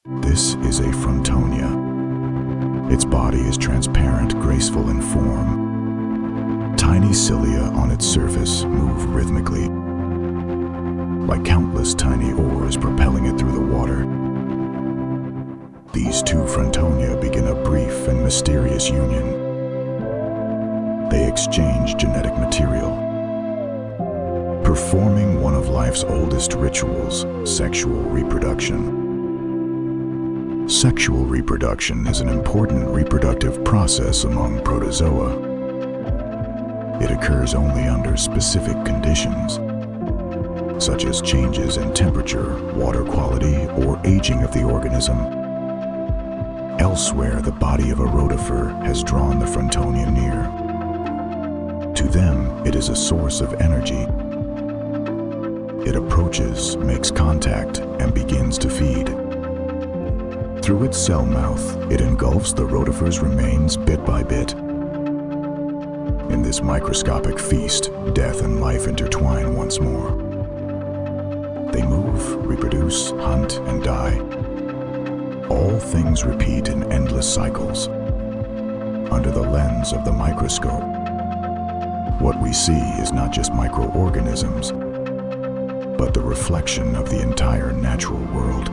This is a Frontonia. Its body is transparent, graceful in form. Tiny cilia on its surface move rhythmically, like countless tiny oars propelling it through the water. These two Frontonia begin a brief and mysterious union. They exchange genetic material, performing one of life's oldest rituals, sexual reproduction. Sexual reproduction is an important reproductive process among protozoa. It occurs only under specific conditions, such as changes in temperature, water quality, or aging of the organism. Elsewhere, the body of a rotifer has drawn the Frontonia near. To them, it is a source of energy. It approaches, makes contact, and begins to feed. Through its cell mouth, it engulfs the rotifer's remains bit by bit. In this microscopic feast, death and life intertwine once more. They move, reproduce, hunt, and die. All things repeat in endless cycles. Under the lens of the microscope, what we see is not just microorganisms, but the reflection of the entire natural world.